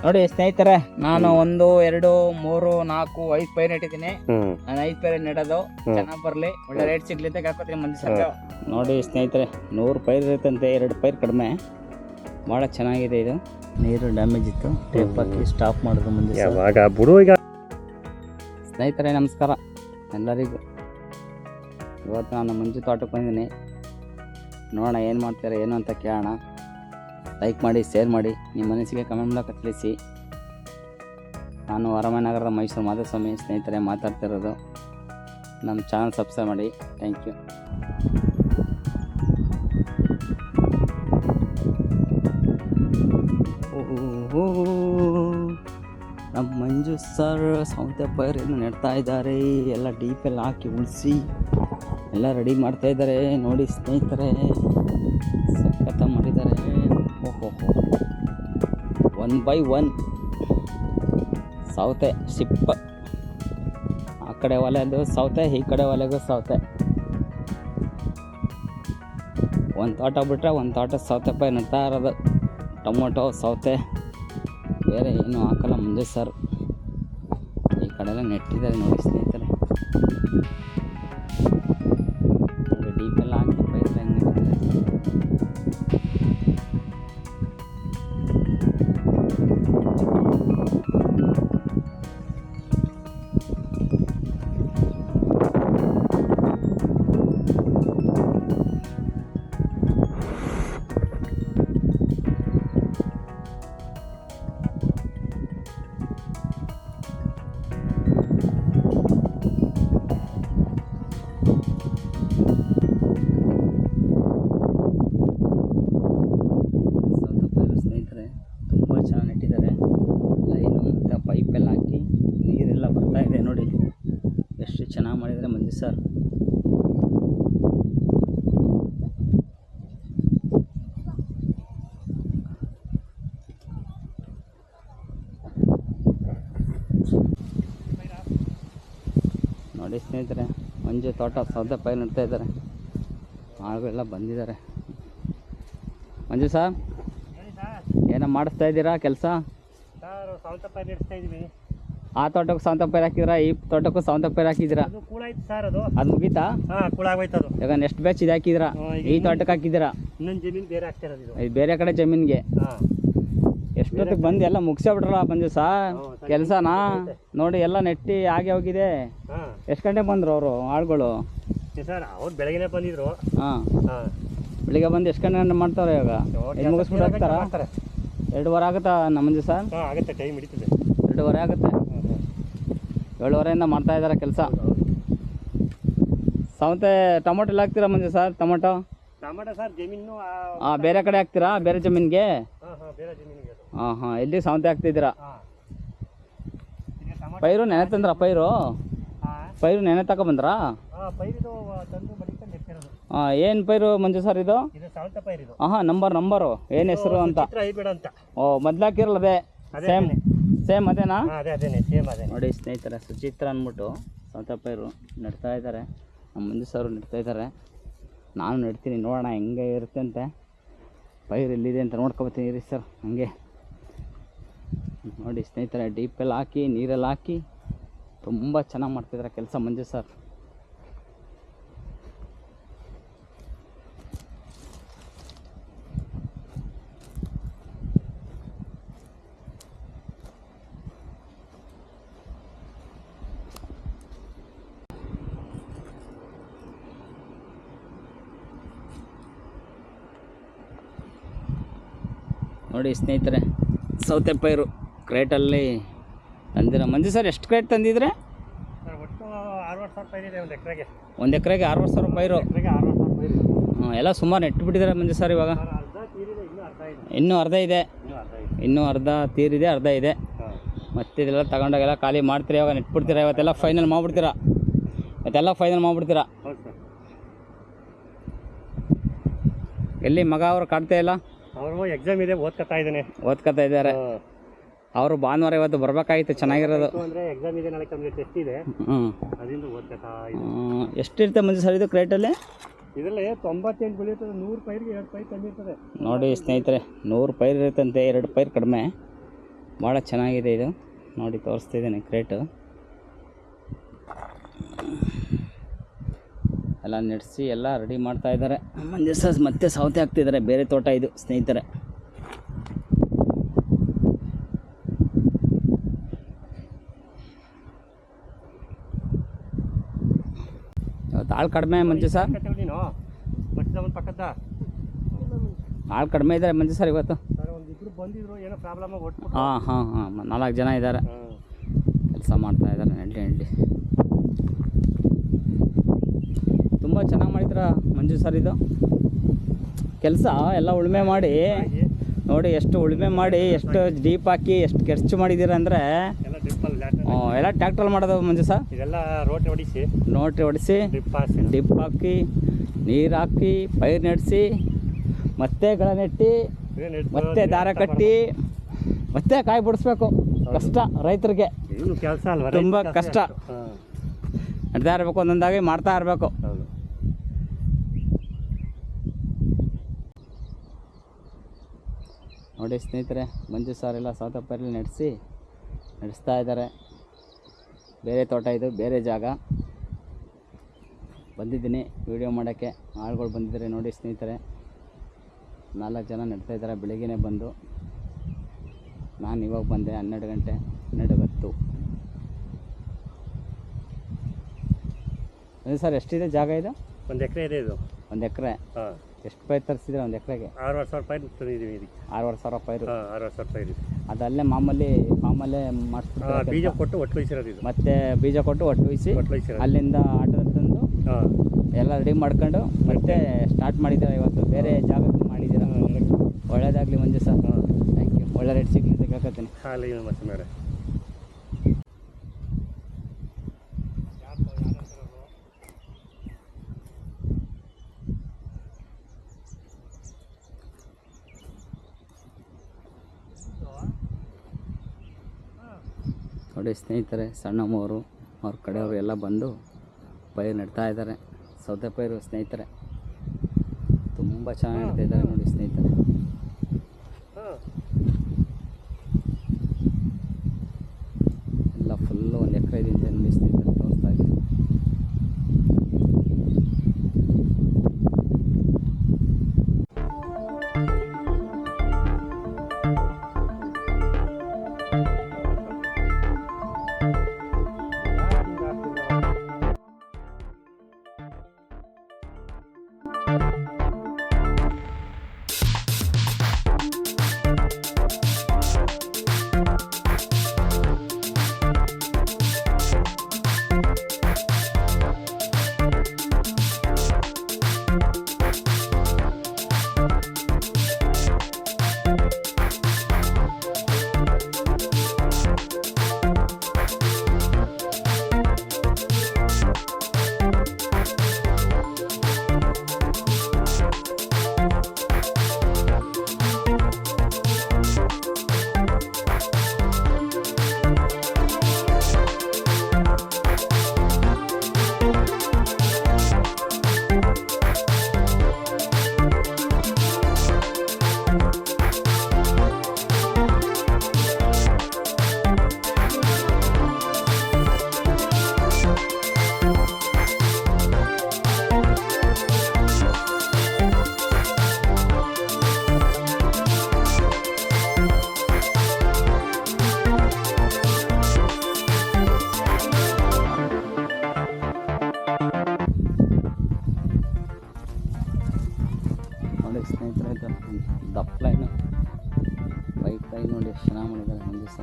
ನೋಡಿ ಸ್ನೇಹಿತರೆ, ನಾನು 1, 2, 3, 4, 5 ಪೈರ್ ನೆಟ್ಟಿದ್ದೀನಿ. ನಾನು 5 ಪೈರ್ ನೆಡೋದು ಚೆನ್ನಾಗಿ ಬರ್ಲಿ, ಒಳ್ಳೆ ರೇಟ್ ಸಿಗ್ಲಿ ಅಂತ ಹಾಕೋತೀನಿ ಮಂದಿ ಸರ್. ನೋಡಿ ಸ್ನೇಹಿತರೆ, 100 ಪೈರ್ ಇರುತ್ತಂತೆ, 2 ಪೈರ್ ಕಡಿಮೆ. ಭಾಳ ಚೆನ್ನಾಗಿದೆ ಇದು. ನೀರು ಡ್ಯಾಮೇಜ್ ಇತ್ತು, ಟೇಪ್ ಹಾಕಿ ಸ್ಟಾಪ್ ಮಾಡಿದ್ರು ಮುಂದೆ. ಸ್ನೇಹಿತರೆ ನಮಸ್ಕಾರ ಎಲ್ಲರಿಗೂ. ಇವತ್ತು ನಾನು ಮಂಜು ತೋಟಕ್ಕೆ ಬಂದಿದ್ದೀನಿ. ನೋಡೋಣ ಏನು ಮಾಡ್ತಾರೆ ಏನು ಅಂತ ಕೇಳೋಣ. ಲೈಕ್ ಮಾಡಿ, ಶೇರ್ ಮಾಡಿ, ನಿಮ್ಮ ಮನಸ್ಸಿಗೆ ಕಮೆಂಟ್ ಮೂಲಕ ತಿಳಿಸಿ. ನಾನು ವರಮನಗರದ ಮೈಸೂರು ಮಾಧುಸ್ವಾಮಿ ಸ್ನೇಹಿತರೆ ಮಾತಾಡ್ತಿರೋದು. ನಮ್ಮ ಚಾನಲ್ ಸಬ್ಸ್ಕ್ರೈಬ್ ಮಾಡಿ. Thank you. ನಮ್ಮ ಮಂಜು ಸರ್ ಸೌತೆ ಪೈರನ್ನು ನೆಡ್ತಾ ಇದ್ದಾರೆ. ಎಲ್ಲ ಡೀಪೆಲ್ಲ ಹಾಕಿ ಉಳಿಸಿ ಎಲ್ಲ ರೆಡಿ ಮಾಡ್ತಾ ಇದ್ದಾರೆ. ನೋಡಿ ಸ್ನೇಹಿತರೆ, ಸಖತ್ತ ಮಾಡಿದ್ದಾರೆ. ಓಹೋ, 1 by 1 ಸೌತೆ ಶಿಪ್. ಆ ಕಡೆ ಒಲೆದು ಸೌತೆ, ಈ ಕಡೆ ಒಲೆಗೂ ಸೌತೆ. ಒಂದು ತೋಟ ಬಿಟ್ಟರೆ ಒಂದು ತೋಟ ಸೌತೆ ಪೈ ನೆಡ್ತಾ ಇರೋದು. ಟೊಮೊಟೊ, ಸೌತೆ, ಬೇರೆ ಏನು ಹಾಕಲ್ಲ ಮುಂದೆ ಸರ್. ಈ ಕಡೆ ಎಲ್ಲ ನೆಟ್ಟಿದ್ದಾರೆ ನೋಡಿ ಸ್ನೇಹಿತರೆ. ಡೀಪೆಲ್ಲ ಹಾಕಿ ಪೈರ್ ಹೆಂಗೆ ನೆಟ್ಟಿದ್ದಾರೆ. ತುಂಬ ಚೆನ್ನಾಗಿ ನೆಟ್ಟಿದ್ದಾರೆ. ಲೈನು ಮತ್ತು ಪೈಪೆಲ್ಲ ಹಾಕಿ ನೀರೆಲ್ಲ ಬರ್ತಾ ಇದೆ ನೋಡಿ. ಎಷ್ಟು ಚೆನ್ನಾಗಿ ಮಾಡಿದ್ದಾರೆ ಮಂಜು ಸರ್. ನೋಡಿ ಸ್ನೇಹಿತರೆ, ಮಂಜು ತೋಟ ಸೌತೆ ಪೈರು ನೆಡ್ತಾ ಇದ್ದಾರೆ. ಆಳುಗಳೆಲ್ಲ ಬಂದಿದ್ದಾರೆ. ಮಂಜು ಸರ್, ಏನೋ ಮಾಡಿಸ್ತಾ ಇದ್ದೀರಾ ಕೆಲಸ? ಸೌತೆ ಪೈರು ನೆಡ್ತಾ ಇದ್ದೀವಿ. ಆ ತೋಟಕ್ಕೆ ಸೌತೆ ಪೈರು ಹಾಕಿದ್ರಾ? ಈ ತೋಟಕ್ಕೂ ಸೌತೆ ಪೈರು ಹಾಕಿದ್ದೀರಾ? ಅದು ಮುಗೀತಾ? ಈಗ ನೆಕ್ಸ್ಟ್ ಬ್ಯಾಚ್ ಇದು ಹಾಕಿದ್ರಾ? ಈ ತೋಟಕ್ಕೆ ಹಾಕಿದ್ದೀರಾ? ಇನ್ನೊಂದು ಜಮೀನು ಬೇರೆ ಹಾಕ್ತಿರೋದು. ಇದು ಬೇರೆ ಕಡೆ ಜಮೀನಿಗೆ. ಎಷ್ಟೊತ್ತಿಗೆ ಬಂದು ಎಲ್ಲ ಮುಗಿಸ್ಬಿಟ್ರಲ್ಲ ಮಂಜು ಸರ್ ಕೆಲಸನಾ? ನೋಡಿ ಎಲ್ಲ ನೆಟ್ಟಿ ಆಗಿ ಹೋಗಿದೆ. ಎಷ್ಟು ಗಂಟೆಗೆ ಬಂದರು ಅವರು ಆಳುಗಳು? ಸರ್ ಅವ್ರು ಬೆಳಗ್ಗೆ ಬಂದಿದ್ರು. ಬೆಳಿಗ್ಗೆ ಬಂದು ಎಷ್ಟು ಗಂಟೆ ಮಾಡ್ತಾವ್ರೆ ಇವಾಗ? ಇದು ಮುಗಿಸ್ಬಿಟ್ಟು ಹೋಗ್ತಾರಾ? 2 ಆಗುತ್ತಾ ನಮ್ಮ ಮಂಜು ಸರ್? ಆಗುತ್ತೆ, ಟೈಮ್ ಹಿಡಿತದೆ. 2 ಆಗುತ್ತೆ. 7:30 ಮಾಡ್ತಾ ಇದ್ದಾರೆ ಕೆಲಸ. ಸೌತೆ ಟೊಮೊಟೊ ಎಲ್ಲ ಹಾಕ್ತೀರಾ ಮಂಜು ಸರ್? ಟೊಮೊಟೊ ಸರ್ ಜಮೀನು ಬೇರೆ ಕಡೆ ಹಾಕ್ತೀರಾ? ಬೇರೆ ಜಮೀನಿಗೆ? ಬೇರೆ ಜಮೀನಿಗೆ. ಹಾಂ, ಎಲ್ಲಿ ಸೌತೆ ಹಾಕ್ತಿದ್ದೀರಾ? ಪೈರು ನೆನೆ ತಂದ್ರ? ಪೈರು ನೆನೆ ತಗೊಬಂದ್ರಾ? ಏನು ಪೈರು ಮಂಜು ಸರ್ ಇದು? ನಂಬರು ಏನು ಹೆಸರು ಅಂತ? ಓ, ಮೊದ್ಲು ಹಾಕಿರಲ್ಲ ಅದೇ? ಸೇಮ್ ಅದೇನಾ? ನೋಡಿ ಸ್ನೇಹಿತರೆ, ಸುಚಿತ್ರ ಅಂದ್ಬಿಟ್ಟು ಸೌತೆ ಪೈರು ನೆಡ್ತಾ ಇದ್ದಾರೆ. ನಮ್ಮ ಮಂಜು ಸರ್ ನೆಡ್ತಾ ಇದ್ದಾರೆ. ನಾನು ನೆಡ್ತೀನಿ, ನೋಡೋಣ ಹೆಂಗೆ ಇರುತ್ತೆ ಅಂತೆ. ಪೈರು ಎಲ್ಲಿದೆ ಅಂತ ನೋಡ್ಕೊಬತ್ತೀನಿ ಇರಿ ಸರ್. ಹಂಗೆ ನೋಡಿ ಸ್ನೇಹಿತರೆ, ಡೀಪೆಲ್ಲ ಹಾಕಿ ನೀರೆಲ್ಲ ಹಾಕಿ ತುಂಬ ಚೆನ್ನಾಗಿ ಮಾಡ್ತಿದ್ದಾರೆ ಕೆಲಸ ಮಂಜು ಸರ್. ನೋಡಿ ಸ್ನೇಹಿತರೆ, ಸೌತೆ ಪೈರು ಕ್ರೇಟಲ್ಲಿ ತಂದಿರ ಮಂಜು ಸರ್. ಎಷ್ಟು ಕ್ರೇಟ್ ತಂದಿದ್ರೆ? ಒಟ್ಟು 60,000 ಪೈರು ಇದೆ ಒಂದು ಎಕರೆಗೆ. ಒಂದು ಎಕರೆಗೆ 60,000 ಪೈರು? ಎಲ್ಲ ಸುಮಾರು ನೆಟ್ಟುಬಿಟ್ಟಿದ್ದಾರೆ ಮಂಜು ಸರ್. ಇವಾಗ ಇನ್ನೂ ಅರ್ಧ ಇದೆ. ಇನ್ನೂ ಅರ್ಧ ತೀರಿದೆ, ಅರ್ಧ ಇದೆ. ಮತ್ತೆ ಇದೆಲ್ಲ ತಗೊಂಡಾಗೆಲ್ಲ ಖಾಲಿ ಮಾಡ್ತೀರಾ? ಇವಾಗ ನೆಟ್ಬಿಡ್ತೀರಾ? ಇವತ್ತೆಲ್ಲ ಫೈನಲ್ ಮಾಡಿಬಿಡ್ತೀರಾ? ಎಲ್ಲಿ ಮಗ ಅವರು ಕಾಡ್ತಾ ಇಲ್ಲ? ಅವರು ಎಕ್ಸಾಮ್ ಇದೆ, ಓದ್ಕೊತಾ ಇದ್ದಾರೆ. ಅವರು ಭಾನುವಾರ ಇವತ್ತು ಬರಬೇಕಾಗಿತ್ತು, ಚೆನ್ನಾಗಿರೋದು. ಎಕ್ಸಾಮ್ ಇದೆ, ನಾಳೆ ಟೆಸ್ಟ್ ಇದೆ. ಅದರಿಂದ ಓದ್ಕೊತಾ ಇದ್ದಾರೆ. ಎಷ್ಟಿರುತ್ತೆ ಮಂಜು ಸರ್ ಇದು ಕ್ರೇಟಲ್ಲಿ? ಇದರಲ್ಲಿ 98 ಬೆಳೆಯುತ್ತದೆ. 100 ಪೈರಿಗೆ 2 ಪೈರ್ ಕಮ್ಮಿ ಇರ್ತದೆ. ನೋಡಿ ಸ್ನೇಹಿತರೆ, 100 ಪೈರ್ ಇರುತ್ತಂತೆ, 2 ಪೈರ್ ಕಡಿಮೆ. ಭಾಳ ಚೆನ್ನಾಗಿದೆ ಇದು ನೋಡಿ ತೋರಿಸ್ತಿದ್ದೀನಿ ಕ್ರೇಟು ಎಲ್ಲ ನಡೆಸಿ ಎಲ್ಲ ರೆಡಿ ಮಾಡ್ತಾ ಇದ್ದಾರೆ ಮಂಜಸ ಮತ್ತೆ ಸೌತೆ ಹಾಕ್ತಿದ್ದಾರೆ ಬೇರೆ ತೋಟ ಇದು ಸ್ನೇಹಿತರೆ ಆಳು ಕಡಿಮೆ ಮಂಜು ಸರ್ ನೀನು ಪಕ್ಕದ ಆಳು ಕಡಿಮೆ ಇದ್ದಾರೆ ಮಂಜು ಸರ್ ಇವತ್ತು ಒಂದಿಬ್ರು ಬಂದಿದ್ರು ಏನೋ ಪ್ರಾಬ್ಲಮ್ ಒಟ್ಟು ಹಾಂ 4 ಜನ ಇದ್ದಾರೆ ಕೆಲಸ ಮಾಡ್ತಾ ಇದ್ದಾರೆ ನೆಡ್ಲಿ ತುಂಬ ಚೆನ್ನಾಗಿ ಮಾಡಿದ್ರ ಮಂಜು ಸರ್ ಇದು ಕೆಲಸ ಎಲ್ಲ ಉಳುಮೆ ಮಾಡಿ ನೋಡಿ ಎಷ್ಟು ಉಳುಮೆ ಮಾಡಿ ಎಷ್ಟು ಡೀಪ್ ಹಾಕಿ ಎಷ್ಟು ಖರ್ಚು ಮಾಡಿದ್ದೀರ ಅಂದರೆ ಎಲ್ಲ ಟ್ಯಾಕ್ಟ್ರಲ್ಲಿ ಮಾಡೋದು ಮಂಜು ಸರ್ ಇದೆಲ್ಲ ರೋಟಿ ಹೊಡಿಸಿ ಡಿಪ್ ಹಾಕಿ ನೀರು ಹಾಕಿ ಪೈರು ನೆಡೆಸಿ ಮತ್ತೆ ಗಳ ನೆಟ್ಟಿ ಮತ್ತೆ ದಾರ ಕಟ್ಟಿ ಮತ್ತೆ ಕಾಯಿ ಬಿಡಿಸ್ಬೇಕು ಕಷ್ಟ ರೈತರಿಗೆ ಕೆಲಸ ಅಲ್ವಾ ತುಂಬ ಕಷ್ಟ ನಡ್ತಾ ಇರಬೇಕು ಒಂದೊಂದಾಗಿ ಮಾಡ್ತಾ ಇರಬೇಕು ನೋಡಿ ಸ್ನೇಹಿತರೆ ಮಂಜು ಸರ್ ಎಲ್ಲ ಸೌತೆ ಪೈರಲ್ಲಿ ನಡೆಸ್ತಾ ಇದ್ದಾರೆ ಬೇರೆ ತೋಟ ಇದು ಬೇರೆ ಜಾಗ ಬಂದಿದ್ದೀನಿ ವಿಡಿಯೋ ಮಾಡೋಕ್ಕೆ ಆಳುಗಳು ಬಂದಿದ್ದಾರೆ ನೋಡಿ ಸ್ನೇಹಿತರೆ 4 ಜನ ನೆಡ್ತಾ ಇದ್ದಾರೆ ಬೆಳಿಗ್ಗೆನೇ ಬಂದು ನಾನು ಇವಾಗ ಬಂದೆ 12 ಗಂಟೆ 12:10 ಸರ್ ಎಷ್ಟಿದೆ ಜಾಗ ಇದು 1 ಎಕರೆ ಇದೆ ಇದು 1 ಎಕರೆ ಎಷ್ಟು ಪೈರು ತರಿಸಿದ್ರೆ 1 ಎಕರೆಗೆ 6,000 ರೂಪಾಯಿ ತಂದಿದ್ದೀವಿ ಇದಕ್ಕೆ 6,500 ಪೈರು 6,000 ರೂಪಾಯಿ ಇದೆ ಅದಲ್ಲೇ ಮಾಮೂಲಿ ಫಾರ್ಮಲ್ಲೇ ಮಾಡಿಸ್ಬಿಟ್ಟು ಬೀಜ ಕೊಟ್ಟು ಒಟ್ಟು ವಹಿಸಿರೋದು ಇದು ಮತ್ತೆ ಬೀಜ ಕೊಟ್ಟು ಒಟ್ಟು ವಹಿಸಿ ಅಲ್ಲಿಂದ ಆಟೋದಲ್ಲಿ ತಂದು ಎಲ್ಲ ರೆಡಿ ಮಾಡ್ಕೊಂಡು ಮತ್ತೆ ಸ್ಟಾರ್ಟ್ ಮಾಡಿದ್ದೀರಾ ಇವತ್ತು ಬೇರೆ ಜಾಗಕ್ಕೆ ಮಾಡಿದ್ದೀರಾ ಒಳ್ಳೇದಾಗಲಿ ಮಂಜು ಸರ್ ಥ್ಯಾಂಕ್ ಯು ಒಳ್ಳೆ ರೇಟ್ ಸಿಗಲಿ ಅಂತ ಕೇಳ್ಕೊತೀನಿ ಹಾಲಿ ಮತ್ತೆ ಮೇಡಮ್ ನೋಡಿ ಸ್ನೇಹಿತರೆ ಸಣ್ಣಮ್ಮವರು ಅವ್ರ ಕಡೆಯವರು ಎಲ್ಲ ಬಂದು ಪೈರು ನೆಡ್ತಾ ಇದ್ದಾರೆ ಸೌತೆ ಪೈರು ಸ್ನೇಹಿತರೆ ತುಂಬ ಚೆನ್ನಾಗಿ ನೆಡ್ತಾ ಇದ್ದಾರೆ ನೋಡಿ ಸ್ನೇಹಿತರೆ ಎಲ್ಲ ಫುಲ್ಲು 1 ಎಕರೆ ಇದೆ ಅಂತ ನೋಡಿ ಸ್ನೇಹಿತರೆ ತೋರಿಸ್ತಾ ಇದ್ದೀನಿ ನೋಡಿ ಸ್ನೇಹಿತರೆ ಇದು ದಪ್ಪ ಲೈನು ಬೈಕ್ ಲೈನ್ ನೋಡಿ ಎಷ್ಟು ಚೆನ್ನಾಗಿ ಮಾಡಿದ್ದಾರೆ ಒಂದು ದಿವಸ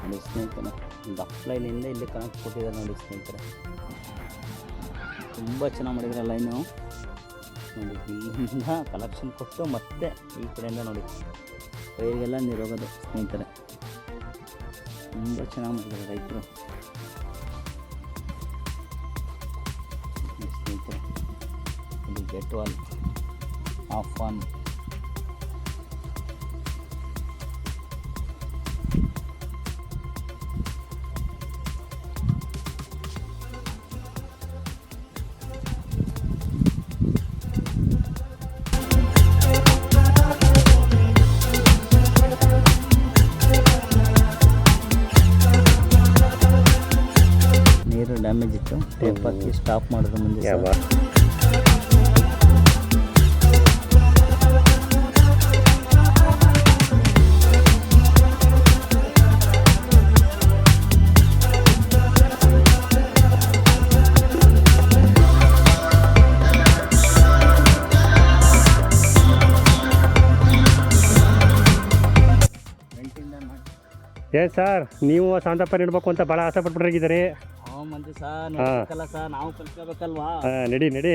ನೋಡಿ ಸ್ನೇಹಿತರೆ ದಪ್ಪ ಲೈನಿಂದ ಇಲ್ಲಿ ಕನೆಕ್ಟ್ ಕೊಟ್ಟಿದ್ದಾರೆ ನೋಡಿ ಸ್ನೇಹಿತರೆ ತುಂಬ ಚೆನ್ನಾಗಿ ಮಾಡಿದ್ದಾರೆ ಲೈನು ನೋಡಿ ಇಲ್ಲಿಂದ ಕಲೆಕ್ಷನ್ ಕೊಟ್ಟು ಮತ್ತೆ ಈ ಕಡೆಯಿಂದ ನೋಡಿ ಪೈರಿಗೆಲ್ಲ ನೀರು ಹೋಗೋದು ಸ್ನೇಹಿತರೆ ತುಂಬ ಚೆನ್ನಾಗಿ ಮಾಡಿದ್ದಾರೆ ರೈತರು ಸ್ನೇಹಿತರೆ ಇದು ಗೆಟ್ ವಾಲ್ ಆಫ್ ಆನ್. ನೀರು ಡ್ಯಾಮೇಜ್ ಇತ್ತು, ಟೇಪ್ ಹಾಕಿ ಸ್ಟಾಪ್ ಮಾಡಿದ್ರು ಮುಂದೆ ಸರ್. ಯಾವ ಏನು ಸರ್, ನೀವು ಶಾಂತಪ್ಪ ಇಡ್ಬೇಕು ಅಂತ ಭಾಳ ಆಸೆ ಪಟ್ಬಿಟ್ರಾಗಿದ್ದೀರಿ. ಮಂಜು ಸರ್ ನೋಡ್ಬೇಕಲ್ಲ ಸರ್, ನಾವು ಕಲ್ತ್ಕೋಬೇಕಲ್ವಾ. ನಡಿ ನಡಿ,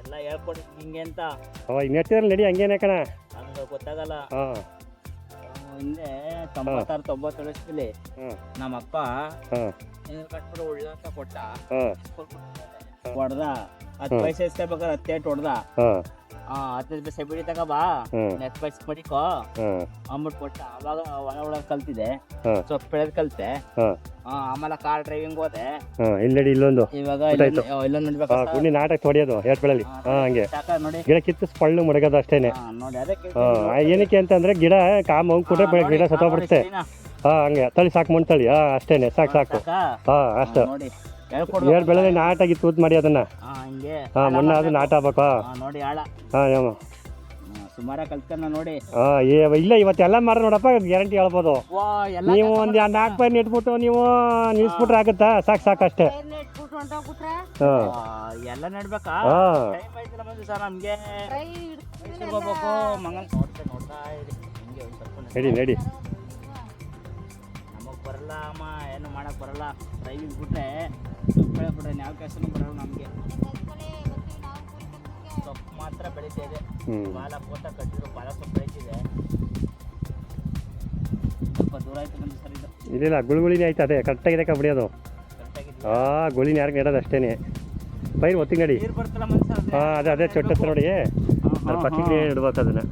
ಎಲ್ಲ ಹೇಳ್ಕೊಡಿ ಹಿಂಗೆ ಅಂತ. ಹಿಂಗೆ ಹೇಳ್ತಿದ್ರಲ್ಲ, ನಡಿ ಹಂಗೇನೆ ಕಣ. ನಮ್ಗೆ ಗೊತ್ತಾಗಲ್ಲ. ಹಾಂ ಹಿಂದೆ 96-97 ವರ್ಷದಲ್ಲಿ ನಮ್ಮ ಅಪ್ಪ ಹಾಂ ಏನಾರು ಕಟ್ಬಿಟ್ಟು ಉಳ್ಳಾಕ ಕೊಟ್ಟ, ಹಾಂ ಹೊಡ್ದ 10 ಪೈಸೆ ಇಸ್ಕೋಬೇಕಾದ್ರೆ 10 ಏಟು ಹೊಡ್ದ. ಹಾಂ 15 ಪೈಸೆ ಬಿಡಿ ತಗೋಬಾ, 10 ಪೈಸೆ ಮಡಿಕೋ ಅಂದ್ಬಿಟ್ಟು ಕೊಟ್ಟ. ಅವಾಗ ಒಳ ಕಲ್ತಿದೆ, ಸ್ವಲ್ಪ ಬೆಳೆದ್ ಕಲ್ತೆ. ಆಮೇಲೆ ಕಾರ್ ಡ್ರೈವಿಂಗ್ ಹೋದೆ. ಇಲ್ಲಿ ನಡಿ, ಇಲ್ಲೊಂದು ಇವಾಗ ಇಲ್ಲೊಂದು ನೋಡ್ಬೇಕು ಗುಂಡಿ ನಾಟಕ ಹೊಡಿಯೋದು ಹೇಟ್ಬೆಳಲ್ಲಿ. ಹಂಗೆ ನೋಡಿ, ಗಿಡ ಕಿತ್ತು ಪಳ್ಳು ಮಡಗೋದು ಅಷ್ಟೇನೆ. ನೋಡಿ ಅದಕ್ಕೆ ಏನಕ್ಕೆ ಅಂತಂದ್ರೆ ಗಿಡ ಕಾಮ ಹೋಗ್ಬಿಟ್ರೆ ಗಿಡ ಸತ್ತೋಗ್ಬಿಡುತ್ತೆ. ಹಂಗೆ ತಳಿ ಸಾಕು, ಮಣ್ಣು ತಳಿ. ಅಷ್ಟೇನೆ, ಸಾಕು ಸಾಕು. ಅಷ್ಟೇ ನೋಡಿ, ಏರ್ ಬೆಳೆದ ನಾಟ ಆಗಿ ತೂತ್ ಮಾಡಿ ಅದನ್ನ. ಮಣ್ಣು ಅದು ನಾಟ ಆಗ್ಬೇಕು. ನೋಡಿ ಆಳ ಸುಮಾರ ಕಲ್ತ್ಕೊಂಡ ನೋಡಿ. ಇಲ್ಲ ಇವತ್ತೆಲ್ಲ ಮಾರ ನೋಡಪ್ಪ, ಗ್ಯಾರಂಟಿ ಹೇಳ್ಬೋದು. ನೀವು ಒಂದ್ 4 ಪೈರ್ ನೆಟ್ಬಿಟ್ಟು ನೀವು ನಿಲ್ಸ್ಬಿಟ್ರೆ ಆಗುತ್ತಾ? ಸಾಕು ಸಾಕು ಅಷ್ಟೇ. ಎಲ್ಲ ನೆಡ್ಬೇಕಾ? ಸರ್ ನಮ್ಗೆ ಹೋಗ್ಬೇಕು, ಮಂಗಲ್ ನೋಡ್ತಾ ಇರಿ. ನಡಿ ನಡಿ. ನಮಗ್ ಬರಲ್ಲ ಅಮ್ಮ, ಏನು ಮಾಡಕ್ ಬರಲ್ಲ. ಡ್ರೈವಿಂಗ್ ಬಿಟ್ರೆ ಬಿಟ್ರೆ ಯಾವ ಕೆಲಸನೂ ಬರಲ್ಲ ನಮ್ಗೆ. ಸೊಪ್ಪು ಮಾತ್ರ ಬೆಳೀತಾ ಇದೆ. ಬಾಲ ಪೋತ ಕಟ್ಟಿದ್ರು, ಬಾಲ ಸೊಪ್ಪು ಬೆಳೀತಿದೆ. ಸ್ವಲ್ಪ ದೂರ ಆಯ್ತು ಬಂದು ಸರ್ ಇದು. ಇಲ್ಲ ಗುಳಿಗುಳಿನೇ ಆಯ್ತು, ಅದೇ ಕರೆಕ್ಟಾಗಿದೆ ಕಬಡಿಯೋದು. ಕರೆಕ್ಟಾಗಿದೆ. ಗುಳಿನ ಯಾರಿಗೆ ನೆಡೋದು ಅಷ್ಟೇನೆ. ಪೈರ್ ಒತ್ತಿ ನಡಿ. ನೀರು ಬರ್ತಲ್ಲ ಮನುಷ್ಯ. ಅದೇ ಚೊಟ್ಟತ್ತು ನೋಡಿ, ಪತ್ತಿಗೆ ಇಡ್ಬೇಕು ಅದನ್ನ.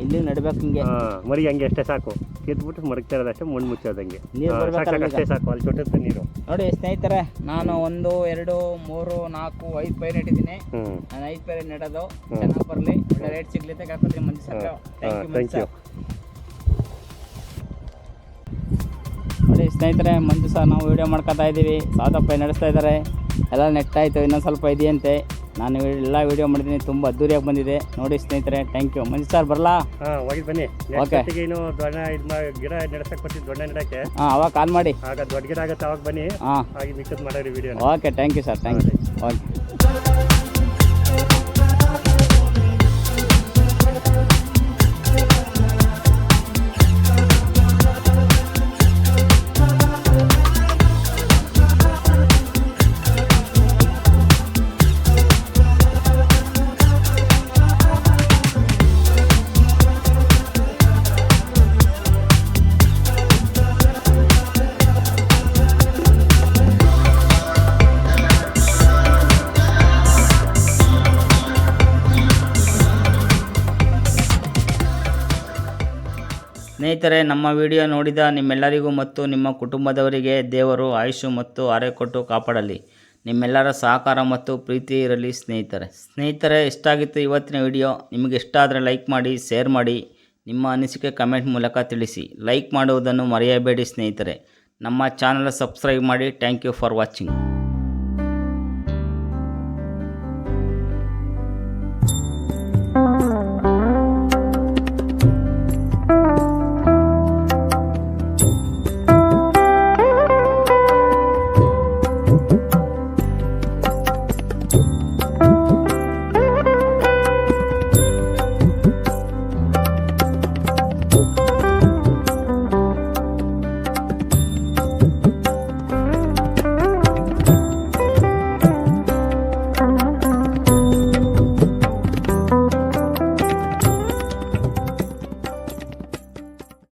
ಇಲ್ಲಿ ನಡ್ಬೇಕು ಹಿಂಗೆ. ಮರಿಗೆ ಹಂಗೆ ಅಷ್ಟೇ ಸಾಕು. ಕಿತ್ಬಿಟ್ಟು ಮಡಗ್ತಾ ಇರೋದಷ್ಟೇ, ಮಣ್ಣು ಮುಚ್ಚೋದಂಗೆ. ನೀರು ಬರ್ಬೇಕಲ್ಲ ಅಷ್ಟೇ ಸಾಕು, ಅಲ್ಲಿ ಚೊಟ್ಟತ್ತೆ ನೀರು. ನೋಡಿ ಸ್ನೇಹಿತರೆ, ನಾನು 1 2 3 4 5 ಪೈರ್ ನೆಟ್ಟಿದ್ದೀನಿ. ನಾನು 5 ಪೈರ್ ನೆಡೋದು ಚೆನ್ನಾಗಿ ಬರಲಿ, ಒಳ್ಳೆ ರೇಟ್ ಸಿಗ್ಲಿ ಅಂತ ಕೇಳ್ಕೊತೀನಿ ಮಂಜು ಸರ್. Thank you. ನೋಡಿ ಸ್ನೇಹಿತರೆ, ಮಂಜು ಸರ್ ನಾವು ವೀಡಿಯೋ ಮಾಡ್ಕೊತಾ ಇದ್ದೀವಿ. 1000 ಪೈರ್ ನಡೆಸ್ತಾ ಇದ್ದಾರೆ. ಎಲ್ಲ ನೆಟ್ಟಾಯಿತು, ಇನ್ನೊಂದು ಸ್ವಲ್ಪ ಇದೆಯಂತೆ. ನಾನು ಎಲ್ಲ ವೀಡಿಯೋ ಮಾಡಿದ್ದೀನಿ, ತುಂಬ ಅದ್ದೂರಿಯಾಗಿ ಬಂದಿದೆ. ನೋಡಿ ಸ್ನೇಹಿತರೆ, ಥ್ಯಾಂಕ್ ಯು. ಮಂಜು ಸರ್ ಬರಲಾ? ಹೋಗಿ ಬನ್ನಿ. ಓಕೆ. ಇನ್ನು ದೊಡ್ಡ ಗಿಡ ನಡೆಸಕ್ಕೆ ಕೊಟ್ಟಿದ್ದು, ದೊಡ್ಡ ನೆಡಕ್ಕೆ. ಅವಾಗ ಕಾಲ್ ಮಾಡಿ. ಆಗ ದೊಡ್ಡ ಗಿಡ ಆಗುತ್ತೆ, ಅವಾಗ ಬನ್ನಿ. ಹಾಗೆ ಮಿಕ್ಕದ್ ಮಾಡೋರಿ video. Okay, thank you sir, thank you. Okay. ಸ್ನೇಹಿತರೆ, ನಮ್ಮ ವಿಡಿಯೋ ನೋಡಿದ ನಿಮ್ಮೆಲ್ಲರಿಗೂ ಮತ್ತು ನಿಮ್ಮ ಕುಟುಂಬದವರಿಗೆ ದೇವರು ಆಯುಷ್ಯ ಮತ್ತು ಆರೋಗ್ಯ ಕೊಟ್ಟು ಕಾಪಾಡಲಿ. ನಿಮ್ಮೆಲ್ಲರ ಸಹಕಾರ ಮತ್ತು ಪ್ರೀತಿ ಇರಲಿ ಸ್ನೇಹಿತರೆ. ಇಷ್ಟ ಆಗಿತ್ತು ಇವತ್ತಿನ ವಿಡಿಯೋ. ನಿಮಗೆ ಇಷ್ಟ ಆದರೆ ಲೈಕ್ ಮಾಡಿ, ಶೇರ್ ಮಾಡಿ, ನಿಮ್ಮ ಅನಿಸಿಕೆ ಕಮೆಂಟ್ ಮೂಲಕ ತಿಳಿಸಿ. ಲೈಕ್ ಮಾಡುವುದನ್ನು ಮರೆಯಬೇಡಿ ಸ್ನೇಹಿತರೆ. ನಮ್ಮ ಚಾನಲ್ ಸಬ್ಸ್ಕ್ರೈಬ್ ಮಾಡಿ. Thank you for watching.